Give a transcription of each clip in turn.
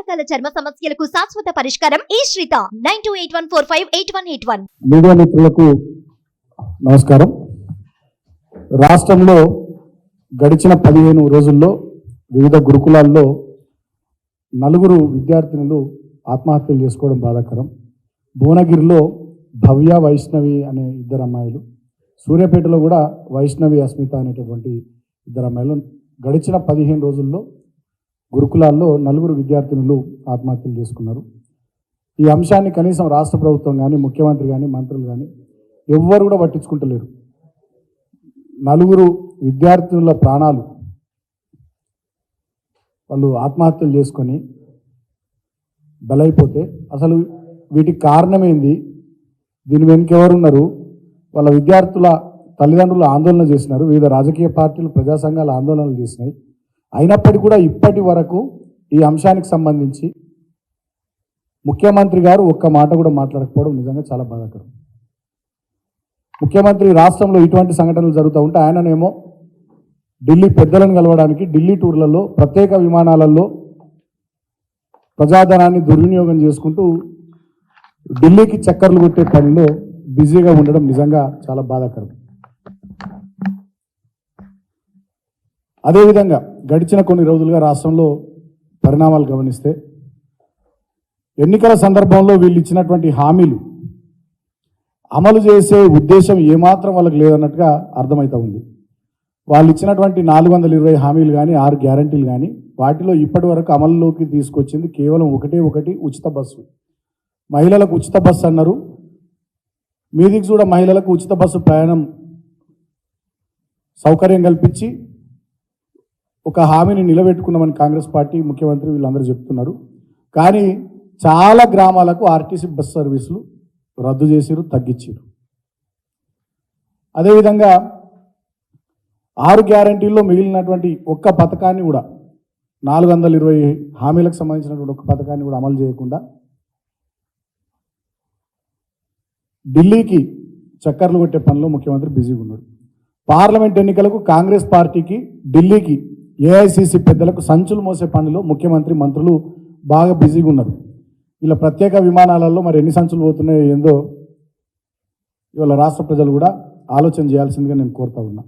రకాల చర్మ సమస్యలకు శాశ్వత పరిష్కారం ఈ శ్రీత 9281458181. మీడియా మిత్రులకు నమస్కారం. రాష్ట్రంలో గడిచిన 15 రోజుల్లో వివిధ గురుకులాల్లో 4 విద్యార్థినులు ఆత్మహత్యలు చేసుకోవడం బాధాకరం. భువనగిరిలో భవ్య వైష్ణవి అనే 2 అమ్మాయిలు, సూర్యాపేటలో కూడా వైష్ణవి అస్మిత అనేటటువంటి 2 అమ్మాయిలు గడిచిన 15 రోజుల్లో గురుకులాల్లో 4 విద్యార్థినులు ఆత్మహత్యలు చేసుకున్నారు. ఈ అంశాన్ని కనీసం రాష్ట్ర ప్రభుత్వం కానీ, ముఖ్యమంత్రి కానీ, మంత్రులు కానీ ఎవ్వరు కూడా పట్టించుకుంటలేరు. 4 విద్యార్థుల ప్రాణాలు వాళ్ళు ఆత్మహత్యలు చేసుకొని బలైపోతే అసలు వీటికి కారణమేంది, దీని వెనుక ఎవరున్నారు? వాళ్ళ విద్యార్థుల తల్లిదండ్రులు ఆందోళన చేసినారు, వివిధ రాజకీయ పార్టీలు, ప్రజా సంఘాలు ఆందోళనలు చేసినాయి. అయినప్పటికీ కూడా ఇప్పటి వరకు ఈ అంశానికి సంబంధించి ముఖ్యమంత్రి గారు ఒక్క మాట కూడా మాట్లాడకపోవడం నిజంగా చాలా బాధాకరం. ముఖ్యమంత్రి రాష్ట్రంలో ఇటువంటి సంఘటనలు జరుగుతూ ఉంటే ఆయననేమో ఢిల్లీ పెద్దలను కలవడానికి ఢిల్లీ టూర్లలో ప్రత్యేక విమానాలలో ప్రజాధనాన్ని దుర్వినియోగం చేసుకుంటూ ఢిల్లీకి చక్కర్లు కొట్టే పనిలో బిజీగా ఉండడం నిజంగా చాలా బాధాకరం. అదేవిధంగా గడిచిన కొన్ని రోజులుగా రాష్ట్రంలో పరిణామాలు గమనిస్తే ఎన్నికల సందర్భంలో వీళ్ళు ఇచ్చినటువంటి హామీలు అమలు చేసే ఉద్దేశం ఏమాత్రం వాళ్ళకి లేదన్నట్టుగా అర్థమవుతూ ఉంది. వాళ్ళు ఇచ్చినటువంటి 420 హామీలు కానీ 6 గ్యారంటీలు కానీ వాటిలో ఇప్పటి వరకు అమలులోకి తీసుకొచ్చింది కేవలం ఒకటి ఉచిత బస్సు. మహిళలకు ఉచిత బస్సు అన్నారు. మీదికి కూడా మహిళలకు ఉచిత బస్సు ప్రయాణం సౌకర్యం కల్పించి ఒక హామీని నిలబెట్టుకున్నామని కాంగ్రెస్ పార్టీ, ముఖ్యమంత్రి వీళ్ళందరూ చెప్తున్నారు. కానీ చాలా గ్రామాలకు ఆర్టీసీ బస్ సర్వీసులు రద్దు చేసిరు, తగ్గించారు. అదేవిధంగా 6 గ్యారంటీల్లో మిగిలినటువంటి ఒక్క పథకాన్ని కూడా 420 హామీలకు సంబంధించినటువంటి ఒక్క పథకాన్ని కూడా అమలు చేయకుండా ఢిల్లీకి చక్కర్లు కొట్టే పనిలో ముఖ్యమంత్రి బిజీగా ఉన్నాడు. పార్లమెంట్ ఎన్నికలకు కాంగ్రెస్ పార్టీకి, ఢిల్లీకి ఏఐసిసి పెద్దలకు సంచులు మోసే పనిలో ముఖ్యమంత్రి, మంత్రులు బాగా బిజీగా ఉన్నారు. ఇలా ప్రత్యేక విమానాలలో మరి ఎన్ని సంచులు పోతున్నాయో ఏందో ఇవాళ రాష్ట్ర ప్రజలు కూడా ఆలోచన చేయాల్సిందిగా నేను కోరుతా ఉన్నా.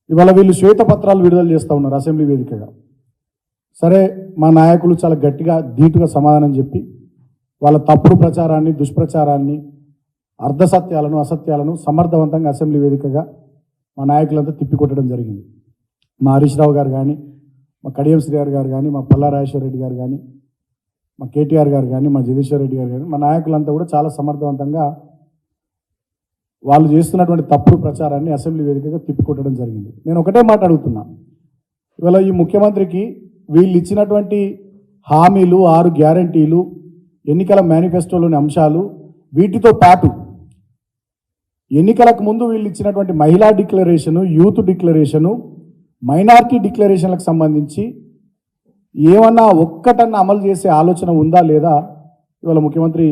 ఇవాళ వీళ్ళు శ్వేతపత్రాలు విడుదల చేస్తూ ఉన్నారు అసెంబ్లీ వేదికగా. సరే, మా నాయకులు చాలా గట్టిగా ధీటుగా సమాధానం చెప్పి వాళ్ళ తప్పుడు ప్రచారాన్ని, దుష్ప్రచారాన్ని, అర్ధసత్యాలను, అసత్యాలను సమర్థవంతంగా అసెంబ్లీ వేదికగా మా నాయకులంతా తిప్పికొట్టడం జరిగింది. మా హరీష్ రావు గారు కానీ, మా కడియం శ్రీగారు గారు కానీ, మా పల్లా రాజేశ్వర రెడ్డి గారు కానీ, మా కేటీఆర్ గారు కానీ, మా జగదీశ్వర్ రెడ్డి గారు కానీ, మా నాయకులంతా కూడా చాలా సమర్థవంతంగా వాళ్ళు చేస్తున్నటువంటి తప్పుడు ప్రచారాన్ని అసెంబ్లీ వేదికగా తిప్పికొట్టడం జరిగింది. నేను ఒకటే మాట అడుగుతున్నా, ఇవాళ ఈ ముఖ్యమంత్రికి వీళ్ళు ఇచ్చినటువంటి హామీలు, 6 గ్యారంటీలు, ఎన్నికల మేనిఫెస్టోలోని అంశాలు, వీటితో పాటు ఎన్నికలకు ముందు వీళ్ళు ఇచ్చినటువంటి మహిళా డిక్లరేషను, యూత్ డిక్లరేషను, మైనారిటీ డిక్లరేషన్లకు సంబంధించి ఏమన్నా ఒక్కటన్నా అమలు చేసే ఆలోచన ఉందా లేదా? ఇవాళ ముఖ్యమంత్రి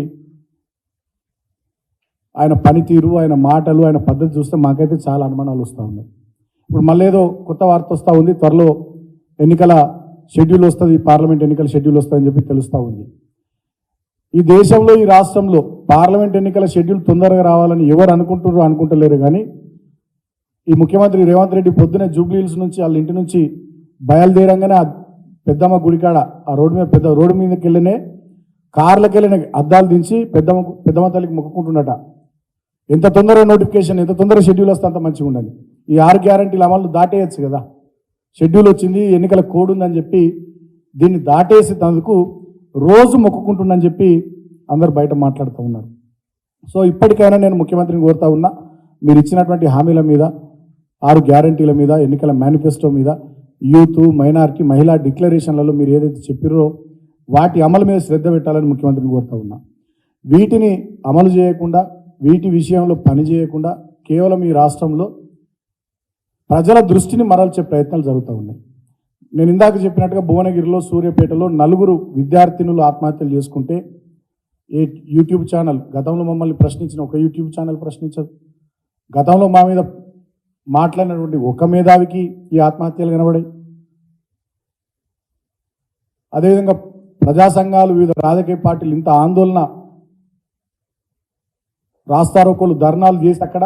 ఆయన పనితీరు, ఆయన మాటలు, ఆయన పద్ధతి చూస్తే మాకైతే చాలా అనుమానాలు వస్తూ ఉన్నాయి. ఇప్పుడు మళ్ళీ ఏదో కొత్త వార్త వస్తూ ఉంది, త్వరలో ఎన్నికల షెడ్యూల్ వస్తుంది, పార్లమెంట్ ఎన్నికల షెడ్యూల్ వస్తుందని చెప్పి తెలుస్తూ ఉంది. ఈ దేశంలో, ఈ రాష్ట్రంలో పార్లమెంట్ ఎన్నికల షెడ్యూల్ తొందరగా రావాలని ఎవరు అనుకుంటలేరు. కానీ ఈ ముఖ్యమంత్రి రేవంత్ రెడ్డి పొద్దునే జూబ్లీ హిల్స్ నుంచి వాళ్ళ ఇంటి నుంచి బయలుదేరంగానే ఆ పెద్దమ్మ గుడికాడ ఆ రోడ్డు మీదకి వెళ్ళినే కార్లకు వెళ్ళిన అద్దాలు దించి పెద్దమ్మ తల్లికి మొక్కుకుంటున్నట. ఎంత తొందరగా నోటిఫికేషన్, ఎంత తొందరగా షెడ్యూల్ వస్తే అంత మంచిగా ఉండాలి. ఈ 6 గ్యారంటీల అమలు దాటేయచ్చు కదా. షెడ్యూల్ వచ్చింది, ఎన్నికల కోడ్ ఉందని చెప్పి దీన్ని దాటేసి తనకు రోజు మొక్కుకుంటుందని చెప్పి అందరు బయట మాట్లాడుతూ ఉన్నారు. సో ఇప్పటికైనా నేను ముఖ్యమంత్రిని కోరుతా ఉన్నా, మీరు ఇచ్చినటువంటి హామీల మీద, 6 గ్యారంటీల మీద, ఎన్నికల మేనిఫెస్టో మీద, యూత్, మైనారిటీ, మహిళా డిక్లరేషన్లలో మీరు ఏదైతే చెప్పారో వాటి అమలు మీద శ్రద్ధ పెట్టాలని ముఖ్యమంత్రిని కోరుతా ఉన్నా. వీటిని అమలు చేయకుండా, వీటి విషయంలో పని చేయకుండా కేవలం ఈ రాష్ట్రంలో ప్రజల దృష్టిని మరల్చే ప్రయత్నాలు జరుగుతూ ఉన్నాయి. నేను ఇందాక చెప్పినట్టుగా భువనగిరిలో, సూర్యాపేటలో 4 విద్యార్థినులు ఆత్మహత్యలు చేసుకుంటే యూట్యూబ్ ఛానల్, గతంలో మమ్మల్ని ప్రశ్నించిన ఒక యూట్యూబ్ ఛానల్ ప్రశ్నించదు. గతంలో మా మీద మాట్లాడినటువంటి ఒక మేధావికి ఈ ఆత్మహత్యలు కనబడాయి. అదేవిధంగా ప్రజా సంఘాలు వివిధ రాజకీయ పార్టీలు ఇంత ఆందోళన రాస్తారోకోలు ధర్నాలు చేసి అక్కడ